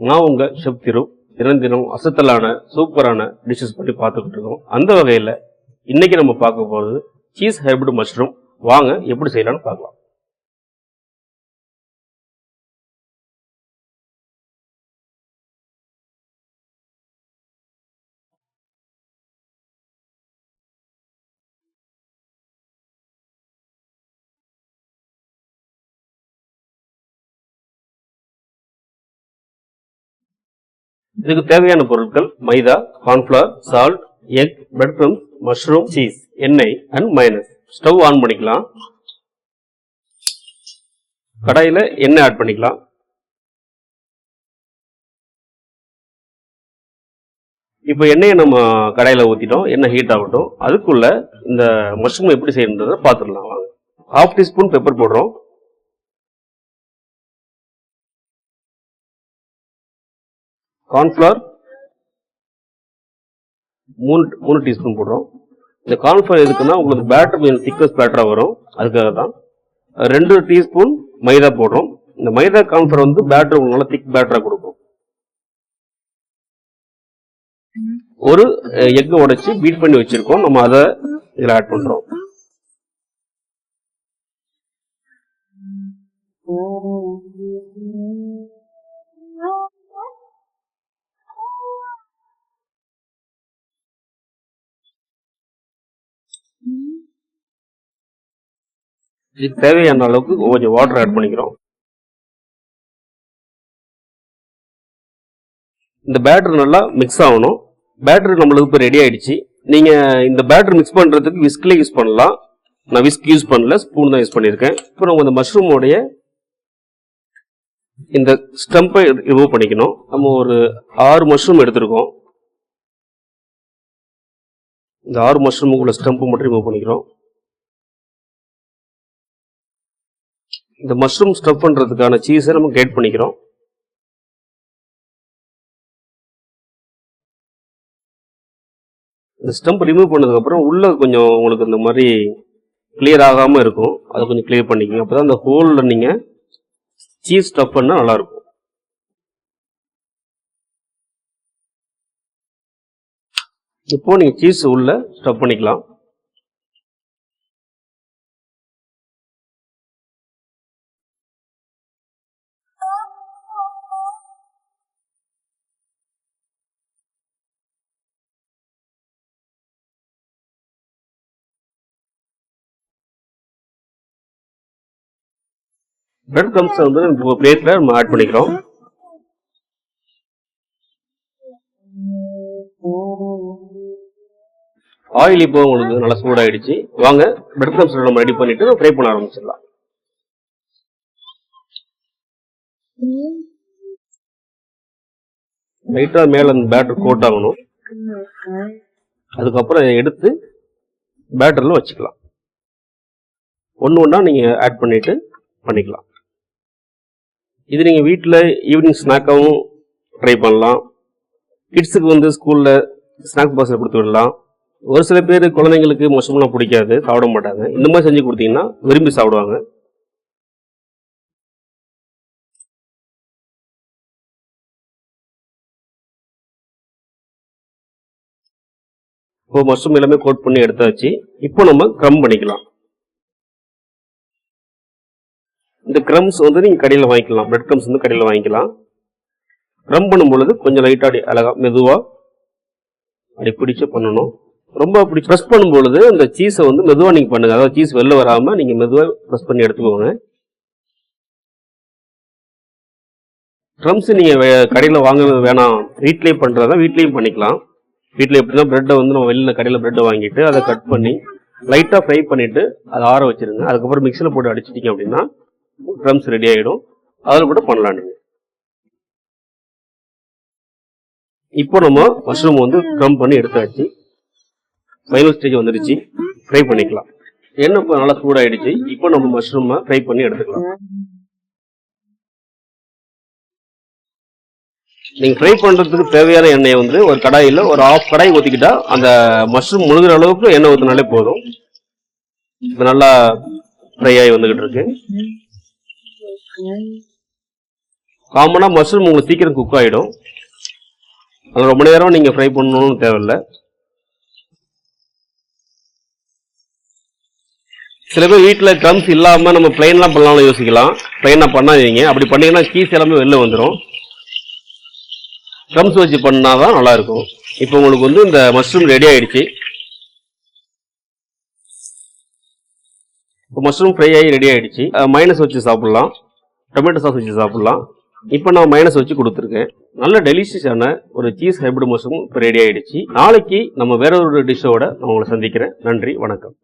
நான் உங்க ஷெஃப் திரு தினம் அசத்தலான சூப்பரான டிஷ்ஷஸ் பற்றி பார்த்துக்கிட்டு இருக்கோம். அந்த வகையில் இன்னைக்கு நம்ம பார்க்க போகிறது சீஸ் ஹைப்ரிட் மஷ்ரூம். வாங்க எப்படி செய்யலாம்னு பார்க்கலாம். இதுக்கு தேவையான பொருட்கள் maida, cornflour, salt, egg, bread crumbs, mushroom, cheese, எண்ணெய் அண்ட் மைனஸ். ஸ்டவ் ஆன் பண்ணிக்கலாம். கடாயில எண்ணெய் ஆட் பண்ணிக்கலாம். இப்போ எண்ணெயை நம்ம கடாயில ஊத்திட்டோம். எண்ணெய் ஹீட் ஆகட்டும். அதுக்குள்ள இந்த மஷ்ரூம் எப்படி செய்யணுன்றதை பார்த்துடலாம். வாங்க. 1/2 டீஸ்பூன் பெப்பர் போடுறோம். கார்ன்ஃபிளவர் 3 டீஸ்பூன் போடுறோம். இந்த கார்ன்ஃபிளவர் எதுக்குன்னா உங்களுக்கு பேட்டர் கொஞ்சம் திக்னஸ் பேட்டரா வரும், அதுக்காக தான். 2 டீஸ்பூன் மைதா போடுறோம். இந்த மைதா கார்ன்ஃபிளவர் வந்து பேட்டர் உங்களுக்கு நல்லா திக் பேட்டரா கொடுக்கும். ஒரு எக் உடைச்சு பீட் பண்ணி வச்சிருக்கோம், நம்ம அதை இதில் ஆட் பண்றோம். இதுக்கு தேவையான அளவுக்கு கொஞ்சம் வாட்டர் ஆட் பண்ணிக்கிறோம். இந்த பேட்டர் நல்லா மிக்ஸ் ஆகணும். பேட்டர் நம்மளுக்கு இப்போ ரெடி ஆயிடுச்சு. நீங்க இந்த பேட்டர் மிக்ஸ் பண்றதுக்கு விஸ்க்ல யூஸ் பண்ணலாம். நான் விஸ்க் யூஸ் பண்ணல, ஸ்பூன் தான் யூஸ் பண்ணியிருக்கேன். இப்போ நம்ம இந்த மஷ்ரூமோடைய இந்த ஸ்டம்பை ரிமூவ் பண்ணிக்கணும். நம்ம ஒரு 6 மஷ்ரூம் எடுத்திருக்கோம். இந்த 6 மஷ்ரூமுக்குள்ள ஸ்டம்பை மட்டும் ரிமூவ் பண்ணிக்கிறோம். இந்த மஷ்ரூம் ஸ்டஃப் பண்றதுக்கான சீஸை நம்ம கிரேட் பண்ணிக்கிறோம். இந்த ஸ்டம்ப் ரிமூவ் பண்ணதுக்கு அப்புறம் உள்ள கொஞ்சம் உங்களுக்கு இந்த மாதிரி கிளியர் ஆகாம இருக்கும், அதை கொஞ்சம் கிளியர் பண்ணிக்கோங்க. அப்பதான் அந்த ஹோல்ல நீங்க சீஸ் ஸ்டஃப் பண்ணா நல்லா இருக்கும். இப்போ நீங்க சீஸ் உள்ள ஸ்டஃப் பண்ணிக்கலாம். பிரெட் கிரம்ஸ் வந்து பிளேட்ல நம்ம ஆட் பண்ணிக்கிறோம். ஆயில் இப்போ உங்களுக்கு நல்லா சூடாயிடுச்சு. வாங்க பிரெட் கிரம்ஸ் நம்ம ரெடி பண்ணிட்டு ஃப்ரை பண்ண ஆரம்பிச்சிடலாம். லைட்டா மேல அந்த பேட்டர் கோட் ஆகணும். அதுக்கப்புறம் எடுத்து பேட்டர்ல வச்சுக்கலாம். ஒன்று ஒன்றா நீங்க ஆட் பண்ணிக்கலாம். இது நீங்க வீட்டில் ஈவினிங் ஸ்நாக்காகவும் ட்ரை பண்ணலாம். கிட்ஸுக்கு வந்து ஸ்கூல்ல ஸ்நாக்ஸ் பாக்ஸில் கொடுத்து விடலாம். ஒரு சில பேர் குழந்தைங்களுக்கு மஷ்ரூம்லாம் பிடிக்காது, சாப்பிட மாட்டாங்க. இந்த மாதிரி செஞ்சு கொடுத்தீங்கன்னா விரும்பி சாப்பிடுவாங்க. இப்போ மஷ்ரூம் எல்லாமே கோட் பண்ணி எடுத்தாச்சு. இப்போ நம்ம க்ரம் பண்ணிக்கலாம். இந்த கிரம்ஸ் வந்து நீங்க கடையில் வாங்கிக்கலாம். பிரெட் கிரம்ஸ் வந்து கடையில் வாங்கிக்கலாம். க்ரம் பண்ணும் பொழுது கொஞ்சம் லைட்டா அழகா மெதுவா அப்படி பிடிச்சு பண்ணணும். ரொம்ப அப்படி ப்ரெஸ் பண்ணும் பொழுது அந்த சீஸை வந்து மெதுவா நீங்க பண்ணுங்க. அதாவது சீஸ் வெளில வராம நீங்க மெதுவா ப்ரெஸ் பண்ணி எடுத்துக்கோங்க. க்ரம்ஸ் நீங்க கடையில் வாங்க வேணாம், வீட்லயே பண்றதா வீட்லயும் பண்ணிக்கலாம். வீட்டில் எப்படின்னா பிரெட்டை வந்து நம்ம வெளியில கடையில் பிரெட்டை வாங்கிட்டு அதை கட் பண்ணி லைட்டா ஃப்ரை பண்ணிட்டு அதை ஆற வச்சிருங்க. அதுக்கப்புறம் மிக்சியில் போட்டு அடிச்சிட்டீங்க அப்படின்னா க்ரம்ஸ் ரெடி ஆயிடும். அதில் கூட பண்ணலாம் நீங்க. இப்போ நம்ம மஷ்ரூம் வந்து க்ரம் பண்ணி எடுத்தாச்சு. ஃபைனல் ஸ்டேஜ் வந்துடுச்சு. ஃப்ரை பண்ணிக்கலாம். எண்ணெய் இப்போ நல்லா சூடாயிடுச்சு. இப்போ நம்ம மஷ்ரூம் ஃப்ரை பண்ணி எடுத்துக்கலாம். நீங்க ஃப்ரை பண்றதுக்கு தேவையான எண்ணெயை வந்து ஒரு கடாயில ஒரு 1/2 கடாய் ஊத்திக்கிட்டா அந்த மஷ்ரூம் முழுகிற அளவுக்கு எண்ணெய் ஊத்தினாலே போதும். இப்போ நல்லா ஃப்ரை ஆகி வந்துகிட்டு இருக்கு. காமனாக மஷ்ரூம் உங்களுக்கு சீக்கிரம் குக் ஆகிடும். அது ரொம்ப நேரம் நீங்கள் ஃப்ரை பண்ணணும்னு தேவையில்லை. சில பேர் வீட்டில் க்ரம்ஸ் இல்லாமல் நம்ம பிளைன்லாம் பண்ணலாம்னு யோசிக்கலாம். பிளைனாக பண்ணாதீங்க. அப்படி பண்ணிங்கன்னா சீஸ் எல்லாமே வெளில வந்துடும். க்ரம்ஸ் வச்சு பண்ணால் தான் நல்லாயிருக்கும். இப்போ உங்களுக்கு வந்து இந்த மஷ்ரூம் ரெடி ஆகிடுச்சு. இப்போ மஷ்ரூம் ஃப்ரை ஆகி ரெடி ஆகிடுச்சு. மைனஸ் வச்சு சாப்பிட்லாம், டொமேட்டோ சாஸ் வச்சு சாப்பிட்லாம். இப்போ நான் மைனஸ் வச்சு கொடுத்துருக்கேன். நல்ல டெலிஷியஸான ஒரு சீஸ் ஹைப்ரிட் மஷ்ரூம் இப்போ ரெடி ஆகிடுச்சு. நாளைக்கு நம்ம வேற ஒரு டிஷ்ஷோட நான் உங்களை சந்திக்கிறேன். நன்றி, வணக்கம்.